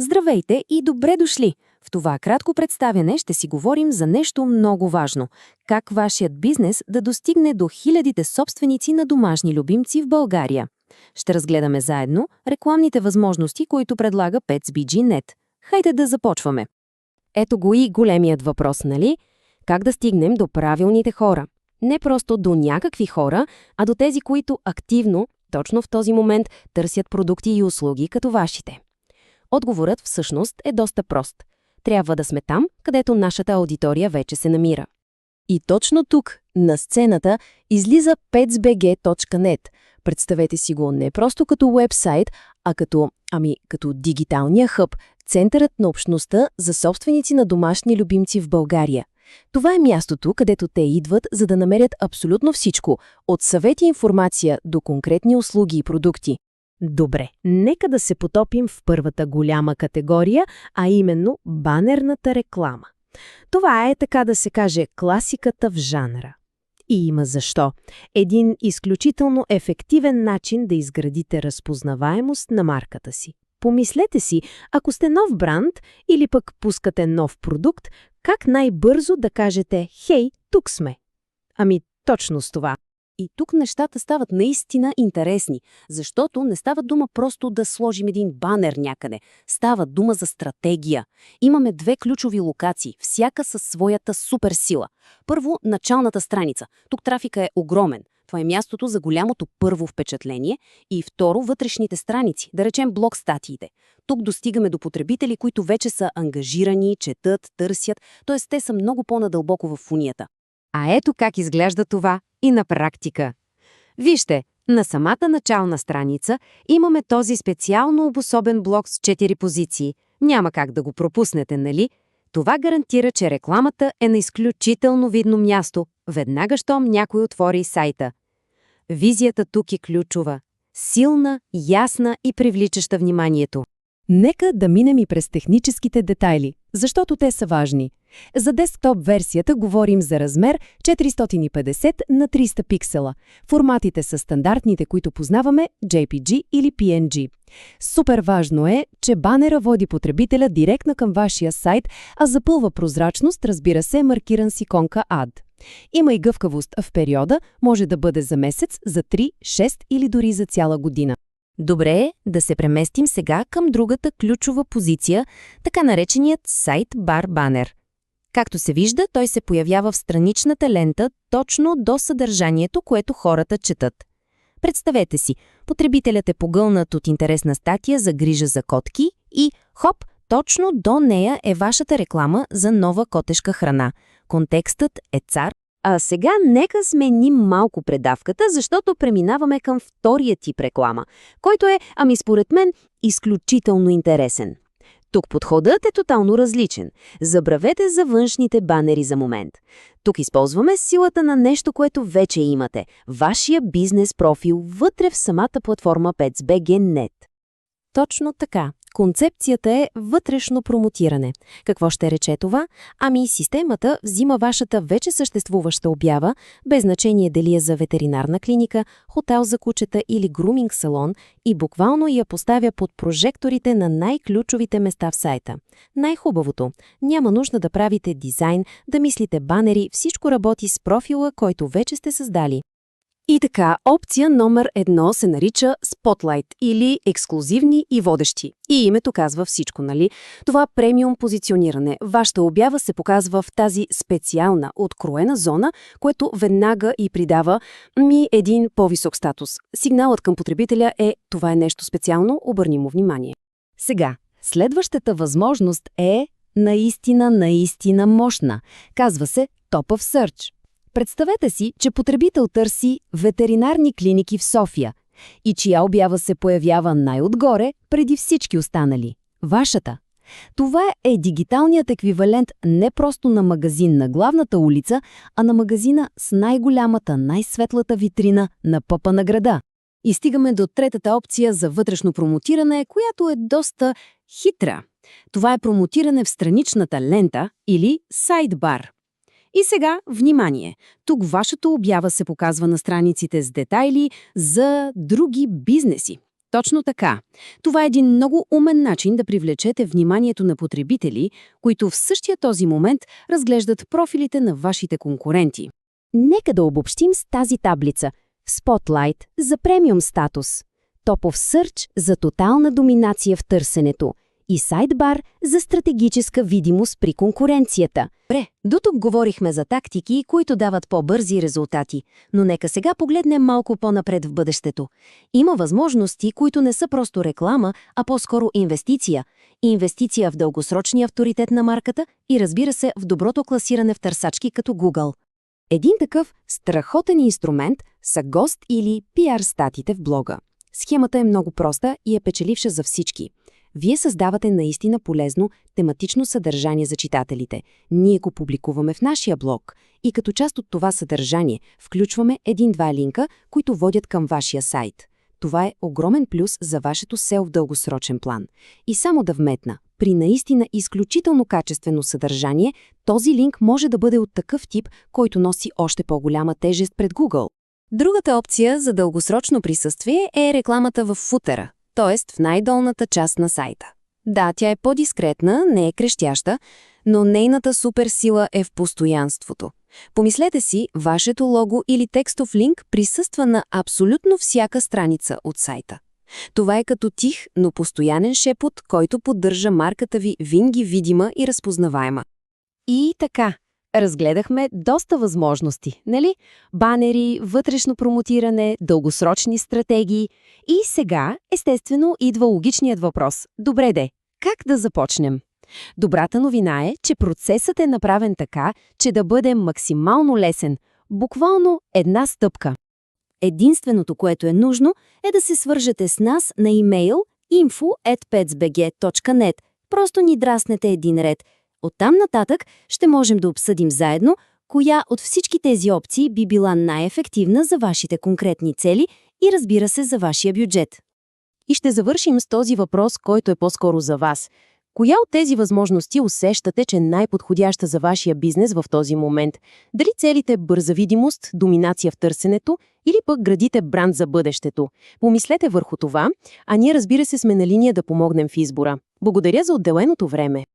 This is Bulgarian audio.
Здравейте и добре дошли! В това кратко представяне ще си говорим за нещо много важно. Как вашият бизнес да достигне до хилядите собственици на домашни любимци в България. Ще разгледаме заедно рекламните възможности, които предлага PetsBG.net. Хайде да започваме. Ето го и големият въпрос, нали? Как да стигнем до правилните хора? Не просто до някакви хора, а до тези, които активно, точно в този момент, търсят продукти и услуги като вашите. Отговорът всъщност е доста прост. Трябва да сме там, където нашата аудитория вече се намира. И точно тук, на сцената, излиза petsbg.net. Представете си го не просто като уебсайт, а като дигиталния хъб, центърът на общността за собственици на домашни любимци в България. Това е мястото, където те идват, за да намерят абсолютно всичко, от съвети и информация до конкретни услуги и продукти. Добре, нека да се потопим в първата голяма категория, а именно банерната реклама. Това е, така да се каже, класиката в жанра. И има защо. Един изключително ефективен начин да изградите разпознаваемост на марката си. Помислете си, ако сте нов бранд или пък пускате нов продукт, как най-бързо да кажете «Хей, тук сме». Точно с това. И тук нещата стават наистина интересни, защото не става дума просто да сложим един банер някъде. Става дума за стратегия. Имаме две ключови локации, всяка със своята суперсила. Първо, началната страница. Тук трафика е огромен. Това е мястото за голямото първо впечатление. И второ, вътрешните страници, да речем блог статиите. Тук достигаме до потребители, които вече са ангажирани, четат, търсят, т.е. те са много по-надълбоко в фунията. А ето как изглежда това и на практика. Вижте, на самата начална страница имаме този специално обособен блок с 4 позиции. Няма как да го пропуснете, нали? Това гарантира, че рекламата е на изключително видно място, веднага щом някой отвори сайта. Визията тук е ключова. Силна, ясна и привличаща вниманието. Нека да минем и през техническите детайли, защото те са важни. За десктоп версията говорим за размер 450 на 300 пиксела. Форматите са стандартните, които познаваме, JPG или PNG. Супер важно е, че банера води потребителя директно към вашия сайт, а запълва прозрачност, разбира се, маркиран с иконка Ad. Има и гъвкавост в периода, може да бъде за месец, за 3, 6 или дори за цяла година. Добре е да се преместим сега към другата ключова позиция, така нареченият сайт-бар банер. Както се вижда, той се появява в страничната лента точно до съдържанието, което хората четат. Представете си, потребителят е погълнат от интересна статия за грижа за котки и, хоп, точно до нея е вашата реклама за нова котешка храна. Контекстът е цар. А сега нека сменим малко предавката, защото преминаваме към втория тип реклама, който е, според мен, изключително интересен. Тук подходът е тотално различен. Забравете за външните банери за момент. Тук използваме силата на нещо, което вече имате – вашия бизнес профил вътре в самата платформа PetsBG.net. Точно така. Концепцията е вътрешно промотиране. Какво ще рече това? Системата взима вашата вече съществуваща обява, без значение дали е за ветеринарна клиника, хотел за кучета или груминг салон, и буквално я поставя под прожекторите на най-ключовите места в сайта. Най-хубавото – няма нужда да правите дизайн, да мислите банери, всичко работи с профила, който вече сте създали. И така, опция номер 1 се нарича Spotlight или ексклузивни и водещи. И името казва всичко, нали? Това премиум позициониране. Вашата обява се показва в тази специална, откроена зона, което веднага и придава един по-висок статус. Сигналът към потребителя е «това е нещо специално, обърни му внимание». Сега, следващата възможност е наистина мощна. Казва се Top of Search. Представете си, че потребител търси ветеринарни клиники в София и чия обява се появява най-отгоре преди всички останали – вашата. Това е дигиталният еквивалент не просто на магазин на главната улица, а на магазина с най-голямата, най-светлата витрина на пъпа на града. И стигаме до третата опция за вътрешно промотиране, която е доста хитра. Това е промотиране в страничната лента или сайдбар. И сега, внимание! Тук вашата обява се показва на страниците с детайли за други бизнеси. Точно така. Това е един много умен начин да привлечете вниманието на потребители, които в същия този момент разглеждат профилите на вашите конкуренти. Нека да обобщим с тази таблица. Spotlight за премиум статус, Top of Search за тотална доминация в търсенето и Sidebar за стратегическа видимост при конкуренцията. Добре, дотук говорихме за тактики, които дават по-бързи резултати, но нека сега погледнем малко по-напред в бъдещето. Има възможности, които не са просто реклама, а по-скоро инвестиция. Инвестиция в дългосрочния авторитет на марката и, разбира се, в доброто класиране в търсачки като Google. Един такъв страхотен инструмент са гост или PR статите в блога. Схемата е много проста и е печеливша за всички. Вие създавате наистина полезно тематично съдържание за читателите. Ние го публикуваме в нашия блог и като част от това съдържание включваме един-два линка, които водят към вашия сайт. Това е огромен плюс за вашето SEO в дългосрочен план. И само да вметна, при наистина изключително качествено съдържание, този линк може да бъде от такъв тип, който носи още по-голяма тежест пред Google. Другата опция за дългосрочно присъствие е рекламата в футера, т.е. в най-долната част на сайта. Да, тя е по-дискретна, не е крещяща, но нейната суперсила е в постоянството. Помислете си, вашето лого или текстов линк присъства на абсолютно всяка страница от сайта. Това е като тих, но постоянен шепот, който поддържа марката ви винаги видима и разпознаваема. И така, разгледахме доста възможности, нали? Банери, вътрешно промотиране, дългосрочни стратегии. И сега, естествено, идва логичният въпрос. Добре де, как да започнем? Добрата новина е, че процесът е направен така, че да бъде максимално лесен. Буквално една стъпка. Единственото, което е нужно, е да се свържете с нас на имейл info@petsbg.net. Просто ни драснете един ред. Оттам нататък ще можем да обсъдим заедно коя от всички тези опции би била най-ефективна за вашите конкретни цели и, разбира се, за вашия бюджет. И ще завършим с този въпрос, който е по-скоро за вас. Коя от тези възможности усещате, че е най-подходяща за вашия бизнес в този момент? Дали целите бърза видимост, доминация в търсенето или пък градите бранд за бъдещето? Помислете върху това, а ние, разбира се, сме на линия да помогнем в избора. Благодаря за отделеното време.